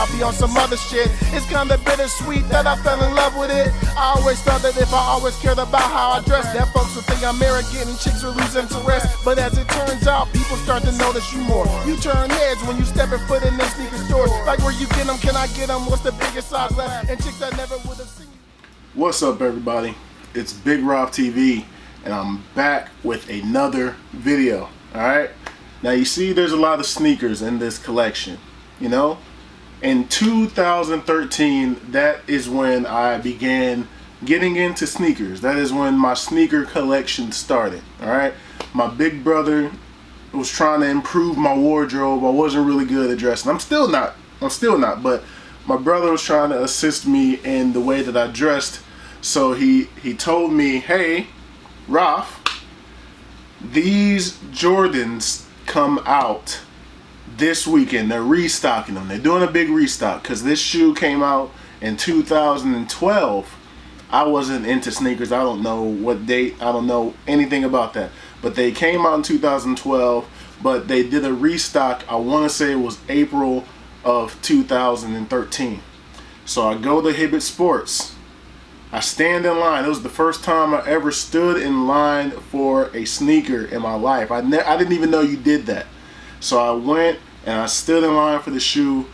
I'll be on some other shit. It's kinda bittersweet that I fell in love with it. I always thought that if I always cared about how I dress, that folks would think I'm arrogant and chicks would lose interest. But as it turns out, people start to notice you more. You turn heads when you step foot in them sneaker stores. Like where you get them, can I get them? What's the biggest size left? And chicks that never would have seen you. What's up, everybody? It's Big Rob TV, and I'm back with another video. Alright? Now you see there's a lot of sneakers in this collection. You know? In 2013, that is when I began getting into sneakers. That is when my sneaker collection started. Alright? My big brother was trying to improve my wardrobe. I wasn't really good at dressing. I'm still not, but my brother was trying to assist me in the way that I dressed. So he told me, hey, Ralph, these Jordans come out this weekend. They're restocking them. They're doing a big restock because this shoe came out in 2012. I wasn't into sneakers. I don't know what date. I don't know anything about that. But they came out in 2012, but they did a restock. I want to say it was April of 2013. So I go to Hibbett Sports. I stand in line. It was the first time I ever stood in line for a sneaker in my life. I didn't even know you did that. So I went and I stood in line for the shoe.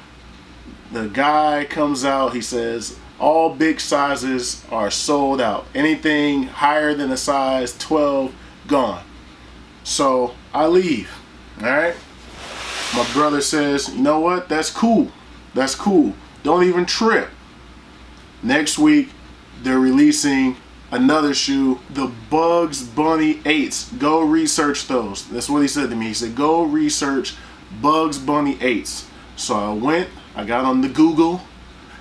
The guy comes out. He says, all big sizes are sold out. Anything higher than a size 12, gone. So I leave. Alright? My brother says, you know what? That's cool. That's cool. Don't even trip. Next week, they're releasing another shoe, the Bugs Bunny 8s. Go research those. That's what he said to me. He said, go research Bugs Bunny 8s. So I went, I got on the Google,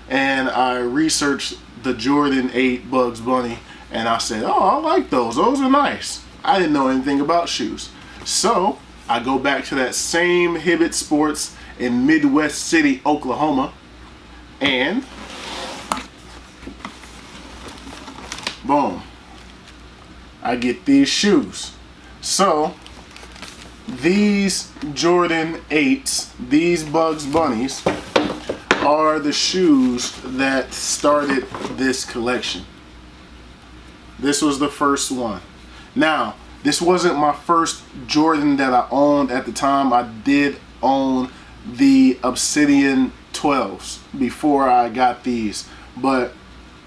and I researched the Jordan 8 Bugs Bunny, and I said, oh, I like those. Those are nice. I didn't know anything about shoes. So I go back to that same Hibbett Sports in Midwest City, Oklahoma, and boom, I get these shoes. So these Jordan 8s, these Bugs Bunnies, are the shoes that started this collection. This was the first one. Now, this wasn't my first Jordan that I owned at the time. I did own the Obsidian 12s before I got these, but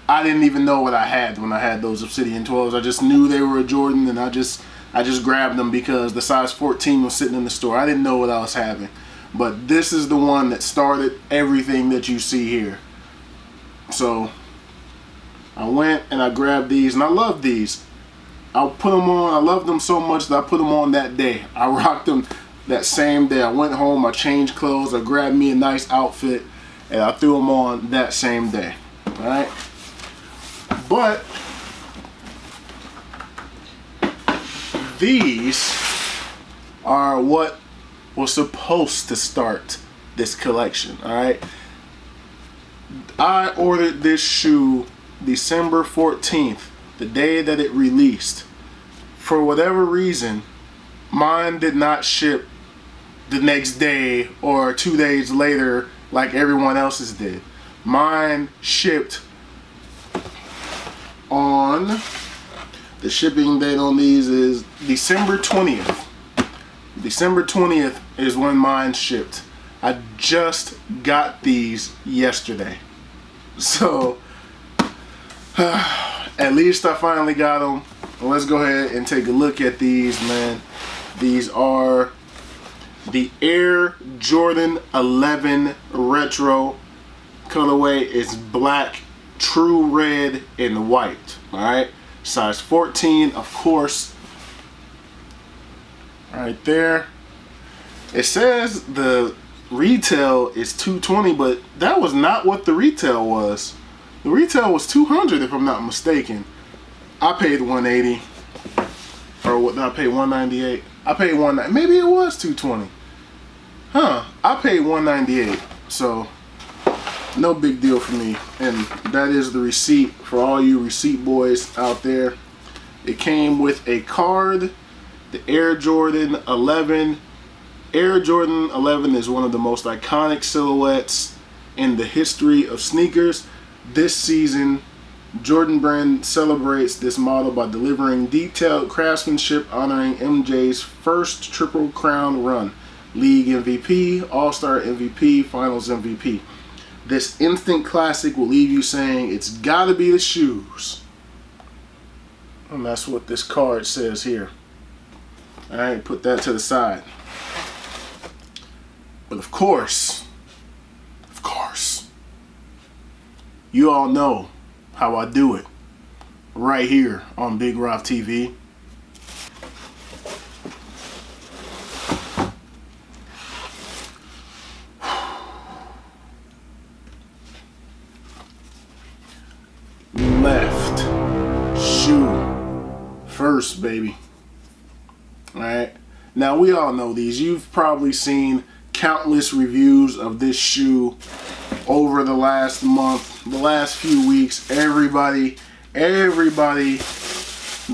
I didn't even know what I had when I had those Obsidian 12s. I just knew they were a Jordan, and I just grabbed them because the size 14 was sitting in the store. I didn't know what I was having. But this is the one that started everything that you see here. So I went and I grabbed these, and I love these. I put them on. I loved them so much that I put them on that day. I rocked them that same day. I went home, I changed clothes, I grabbed me a nice outfit, and I threw them on that same day. All right. But these are what was supposed to start this collection. All right. I ordered this shoe December 14th, the day that it released. For whatever reason, mine did not ship the next day or 2 days later like everyone else's did. Mine shipped on, the shipping date on these is December 20th. December 20th is when mine shipped. I just got these yesterday. So at least I finally got them. Let's go ahead and take a look at these, man. These are the Air Jordan 11 Retro. Colorway is black, true red, and white. Alright, size 14, of course. Right there. It says the retail is $220, but that was not what the retail was. The retail was $200 if I'm not mistaken. I paid $180, or what? I paid $198. I paid $190. Maybe it was $220. Huh? I paid $198. So no big deal for me. And that is the receipt for all you receipt boys out there. It came with a card. The Air Jordan 11. Air Jordan 11 is one of the most iconic silhouettes in the history of sneakers. This season, Jordan Brand celebrates this model by delivering detailed craftsmanship honoring MJ's first Triple Crown run. League MVP, All-Star MVP, Finals MVP. This instant classic will leave you saying it's gotta be the shoes. And that's what this card says here. Alright, put that to the side. But of course, you all know how I do it right here on Big Rob TV. Left shoe first, baby. Alright, now we all know these. You've probably seen countless reviews of this shoe over the last month, the last few weeks. Everybody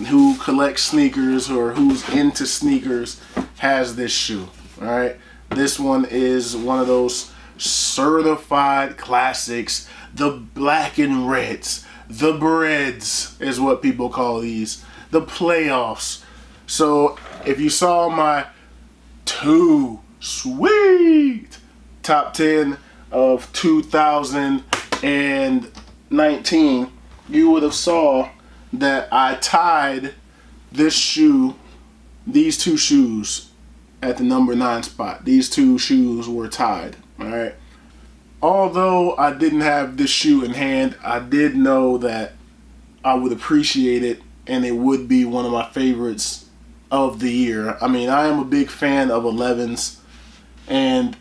who collects sneakers or who's into sneakers has this shoe. All right, this one is one of those certified classics, the black and reds, the Breds is what people call these, the playoffs. So if you saw my two sweet top 10 of 2019, you would have saw that I tied this shoe, these two shoes, at the number 9 spot. These two shoes were tied. All right. Although I didn't have this shoe in hand, I did know that I would appreciate it and it would be one of my favorites of the year. I mean, I am a big fan of 11s, and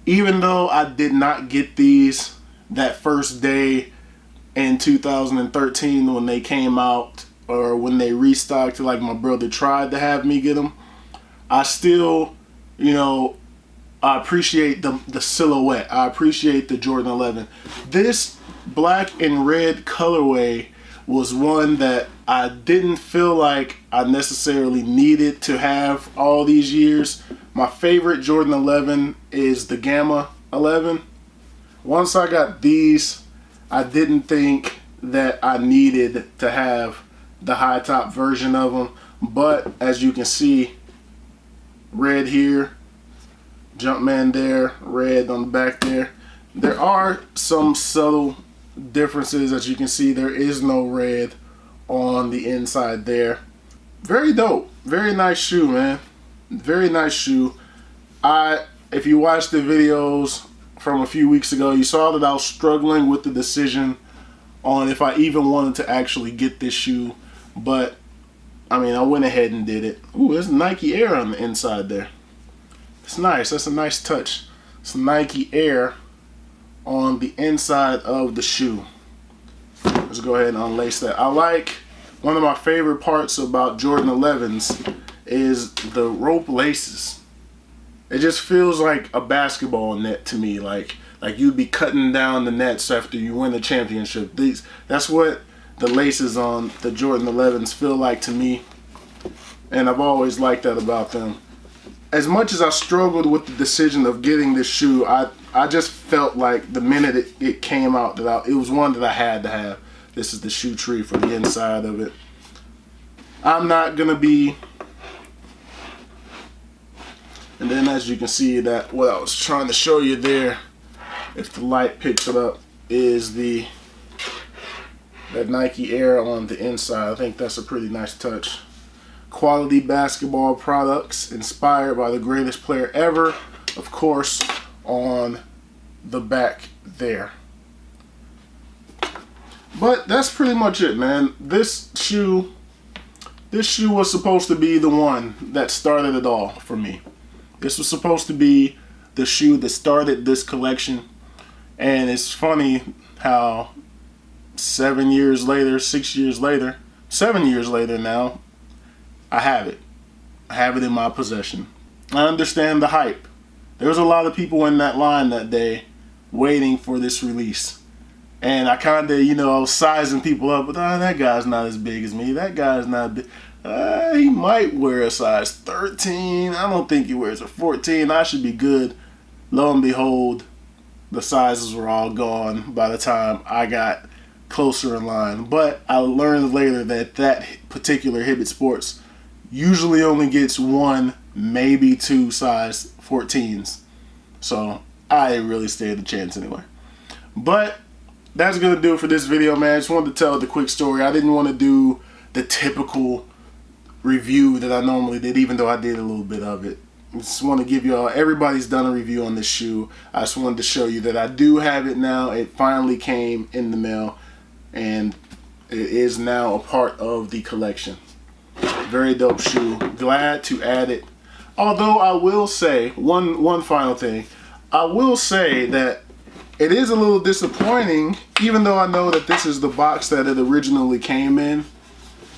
even though I did not get these that first day in 2013 when they came out, or when they restocked, like my brother tried to have me get them, I still, you know, I appreciate the silhouette. I appreciate the Jordan 11. This black and red colorway was one that I didn't feel like I necessarily needed to have all these years. My favorite Jordan 11 is the Gamma 11. Once I got these, I didn't think that I needed to have the high top version of them. But as you can see, red here, Jumpman there, red on the back there. There are some subtle differences. As you can see, there is no red on the inside there. Very dope. Very nice shoe, man. Very nice shoe. If you watched the videos from a few weeks ago, you saw that I was struggling with the decision on if I even wanted to actually get this shoe. But I mean, I went ahead and did it. Ooh, there's Nike Air on the inside there. It's nice. That's a nice touch. It's Nike Air on the inside of the shoe. Let's go ahead and unlace that. I like, one of my favorite parts about Jordan 11s is the rope laces. It just feels like a basketball net to me. Like you'd be cutting down the nets after you win the championship. That's what the laces on the Jordan 11s feel like to me. And I've always liked that about them. As much as I struggled with the decision of getting this shoe, I just felt like the minute it came out that it was one that I had to have. This is the shoe tree for the inside of it. I'm not gonna be, and then as you can see, that what I was trying to show you there, if the light picks it up, is that Nike Air on the inside. I think that's a pretty nice touch. Quality basketball products inspired by the greatest player ever, of course, on the back there. But that's pretty much it, man. This shoe was supposed to be the one that started it all for me. This was supposed to be the shoe that started this collection. And it's funny how 7 years later, 6 years later, 7 years later now, I have it. I have it in my possession. I understand the hype. There was a lot of people in that line that day waiting for this release. And I kind of, I was sizing people up, but that guy's not as big as me. That guy's not big. He might wear a size 13. I don't think he wears a 14. I should be good. Lo and behold, the sizes were all gone by the time I got closer in line. But I learned later that that particular Hibbett Sports usually only gets one, maybe two size 14s. So I didn't really stand a chance anyway. But that's going to do it for this video, man. I just wanted to tell the quick story. I didn't want to do the typical review that I normally did, even though I did a little bit of it. I just want to give y'all, everybody's done a review on this shoe. I just wanted to show you that I do have it now. It finally came in the mail, and it is now a part of the collection. Very dope shoe. Glad to add it. Although I will say, one final thing. I will say that it is a little disappointing, even though I know that this is the box that it originally came in.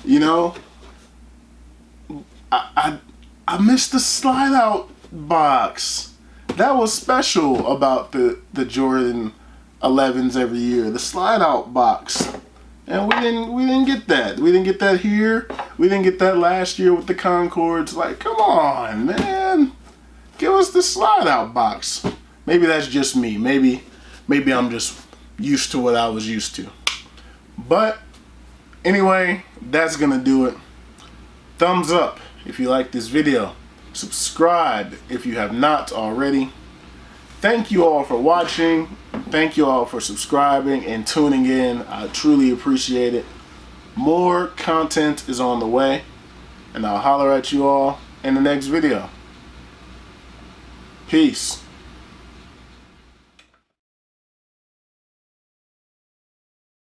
You know, I missed the slide out box. That was special about the Jordan 11s every year, the slide out box. And we didn't get that. We didn't get that here. We didn't get that last year with the Concords. Like, come on, man. Give us the slide out box. Maybe that's just me. Maybe I'm just used to what I was used to. But anyway, that's gonna do it. Thumbs up if you like this video. Subscribe if you have not already. Thank you all for watching. Thank you all for subscribing and tuning in. I truly appreciate it. More content is on the way, and I'll holler at you all in the next video. Peace.